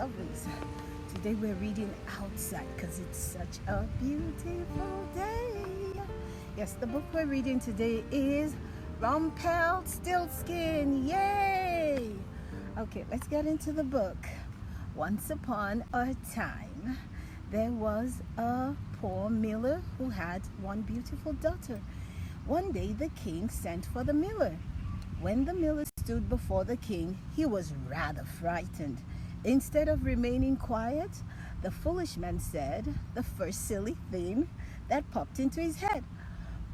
lovelies. Today we're reading outside because it's such a beautiful day. Yes, the book we're reading today is Rumpelstiltskin. Yay! Okay, let's get into the book. Once upon a time, there was a poor miller who had one beautiful daughter. One day the king sent for the miller. When the miller stood before the king, he was rather frightened. Instead of remaining quiet, the foolish man said the first silly thing that popped into his head.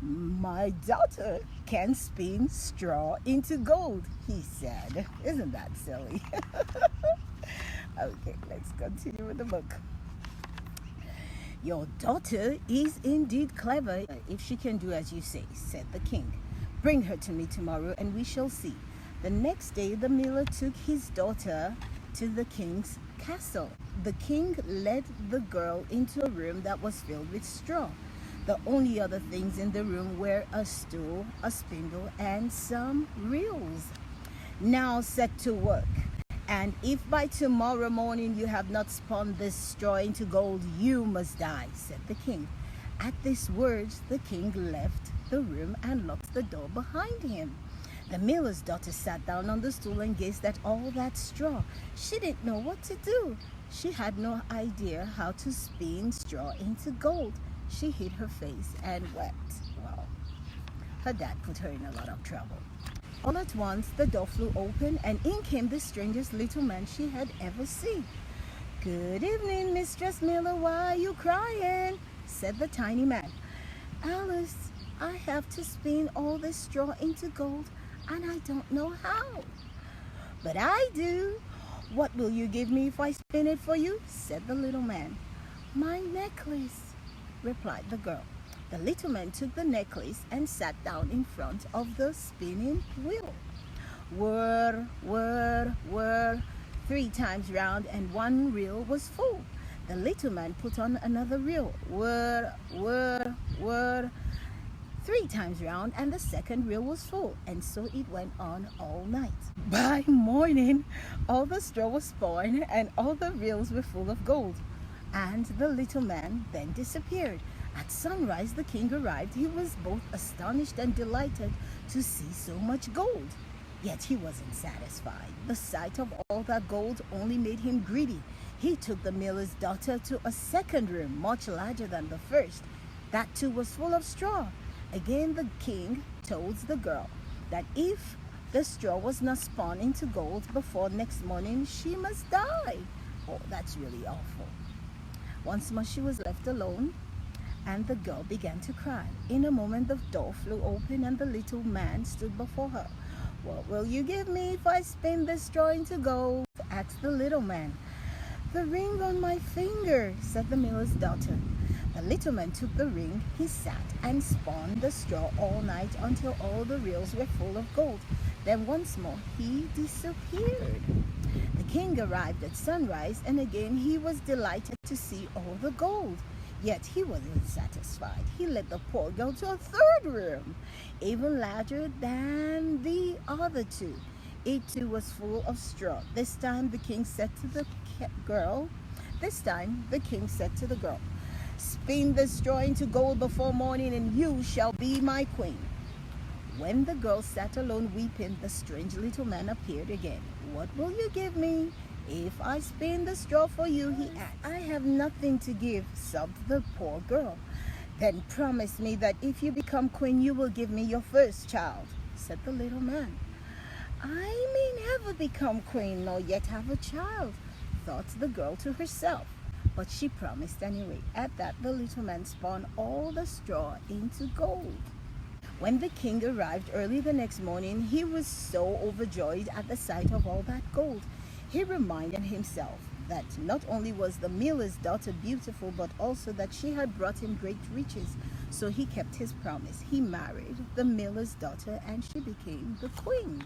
"My daughter can spin straw into gold," he said. Isn't that silly? Okay, let's continue with the book. "Your daughter is indeed clever if she can do as you say," said the king. "Bring her to me tomorrow and we shall see." The next day the miller took his daughter to the king's castle. The king led the girl into a room that was filled with straw. The only other things in the room were a stool, a spindle, and some reels. "Now set to work, and if by tomorrow morning you have not spun this straw into gold, you must die," said the king. At these words, the king left the room and locked the door behind him. The miller's daughter sat down on the stool and gazed at all that straw. She didn't know what to do. She had no idea how to spin straw into gold. She hid her face and wept. Well, her dad put her in a lot of trouble. All at once, the door flew open and in came the strangest little man she had ever seen. "Good evening, Mistress Miller. Why are you crying?" said the tiny man. "Alice, I have to spin all this straw into gold and I don't know how." "But I do." "What will you give me if I spin it for you?" said the little man. "My necklace," replied the girl. The little man took the necklace and sat down in front of the spinning wheel. Whir, whir, whir, 3 times round and one reel was full. The little man put on another reel. Whir, whir, whir, 3 times round and the second reel was full, and so it went on all night. By morning, all the straw was spun and all the reels were full of gold, and the little man then disappeared. At sunrise, the king arrived. He was both astonished and delighted to see so much gold. Yet he wasn't satisfied. The sight of all that gold only made him greedy. He took the miller's daughter to a second room, much larger than the first. That too was full of straw. Again the king told the girl that if the straw was not spun into gold before next morning, she must die. Oh, that's really awful. Once more she was left alone, and the girl began to cry. In a moment the door flew open and the little man stood before her. "What will you give me if I spin this straw into gold?" asked the little man. "The ring on my finger," said the miller's daughter. The little man took the ring. He sat and spun the straw all night until all the reels were full of gold. Then once more he disappeared. The king arrived at sunrise, and again he was delighted to see all the gold. Yet he wasn't satisfied. He led the poor girl to a third room, even larger than the other two. It too was full of straw. This time the king said to the girl, "Spin the straw into gold before morning and you shall be my queen." When the girl sat alone weeping, the strange little man appeared again. "What will you give me if I spin the straw for you?" he asked. "I have nothing to give," sobbed the poor girl. "Then promise me that if you become queen, you will give me your first child," said the little man. "I may never become queen nor yet have a child," thought the girl to herself. But she promised anyway. At that, the little man spun all the straw into gold. When the king arrived early the next morning, he was so overjoyed at the sight of all that gold. He reminded himself that not only was the miller's daughter beautiful, but also that she had brought him great riches. So he kept his promise. He married the miller's daughter and she became the queen.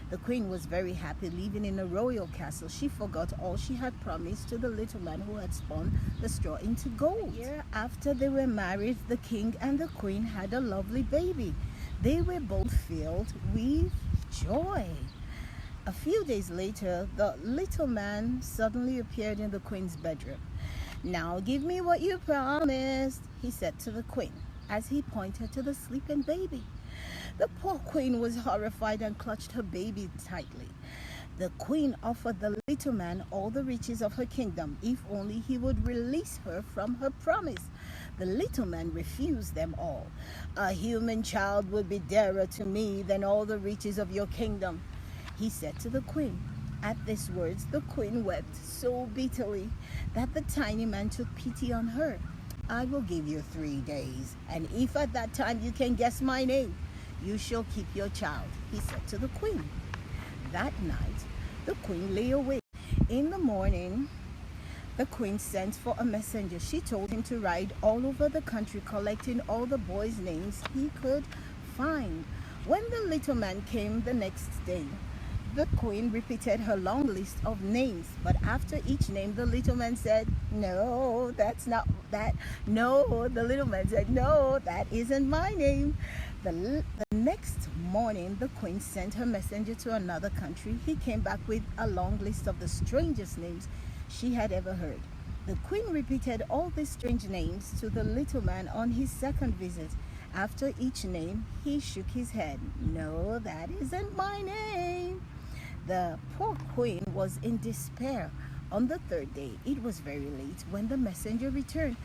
The queen was very happy living in a royal castle. She forgot all she had promised to the little man who had spun the straw into gold. A year after they were married, the king and the queen had a lovely baby. They were both filled with joy. A few days later, the little man suddenly appeared in the queen's bedroom. "Now give me what you promised," he said to the queen as he pointed to the sleeping baby. The poor queen was horrified and clutched her baby tightly. The queen offered the little man all the riches of her kingdom if only he would release her from her promise. The little man refused them all. "A human child would be dearer to me than all the riches of your kingdom," he said to the queen. At these words, the queen wept so bitterly that the tiny man took pity on her. "I will give you 3 days, and if at that time you can guess my name, you shall keep your child," he said to the queen. That night, the queen lay awake. In the morning, the queen sent for a messenger. She told him to ride all over the country, collecting all the boys' names he could find. When the little man came the next day, the queen repeated her long list of names, but after each name, the little man said, "No, that's not that. No," the little man said, "No, that isn't my name." The next morning, the queen sent her messenger to another country. He came back with a long list of the strangest names she had ever heard. The queen repeated all these strange names to the little man on his second visit. After each name, he shook his head. "No, that isn't my name." The poor queen was in despair. On the third day, it was very late when the messenger returned.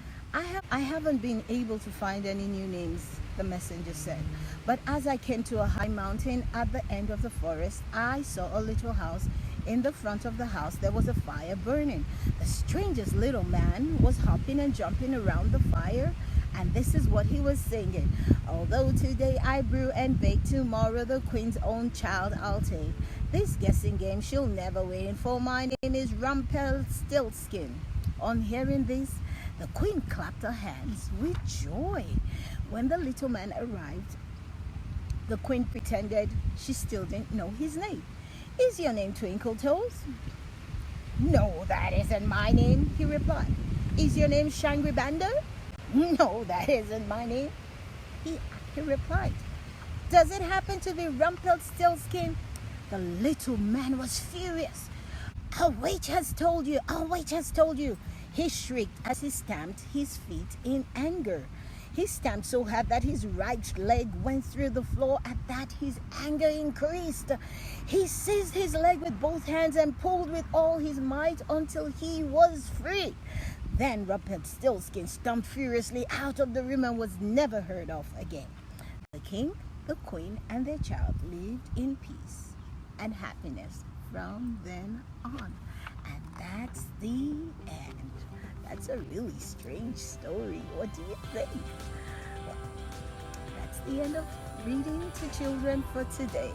I haven't been able to find any new names," the messenger said. "But as I came to a high mountain at the end of the forest, I saw a little house. In the front of the house, there was a fire burning. The strangest little man was hopping and jumping around the fire, and this is what he was singing. Although today I brew and bake, tomorrow the queen's own child I'll take. This guessing game she'll never win, for my name is Rumpelstiltskin." On hearing this, the queen clapped her hands with joy. When the little man arrived, the queen pretended she still didn't know his name. "Is your name Twinkle Toes?" "No, that isn't my name," he replied. "Is your name Shangri Bando?" "No, that isn't my name," he replied. "Does it happen to be Rumpelstiltskin?" The little man was furious. "A witch has told you! A witch has told you!" he shrieked as he stamped his feet in anger. He stamped so hard that his right leg went through the floor. At that, his anger increased. He seized his leg with both hands and pulled with all his might until he was free. Then Rumpelstiltskin stomped furiously out of the room and was never heard of again. The king, the queen, and their child lived in peace and happiness from then on. And that's the end. That's a really strange story. What do you think? Well, that's the end of reading to children for today.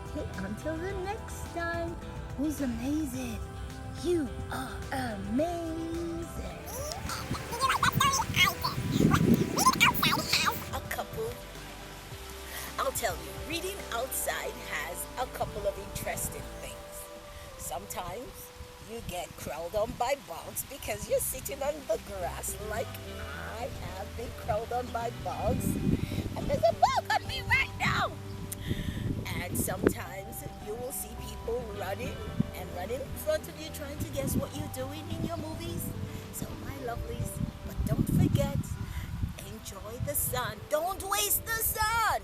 Okay, until the next time, who's amazing? You are amazing. A couple, I'll tell you, reading outside has a couple of interesting things. Sometimes you get crawled on by bugs because you're sitting on the grass like I have been crawled on by bugs, and there's a bug on me right now. And sometimes you will see people running in front of you trying to guess what you're doing in your movies. So my lovelies, but don't forget, enjoy the sun. Don't waste the sun.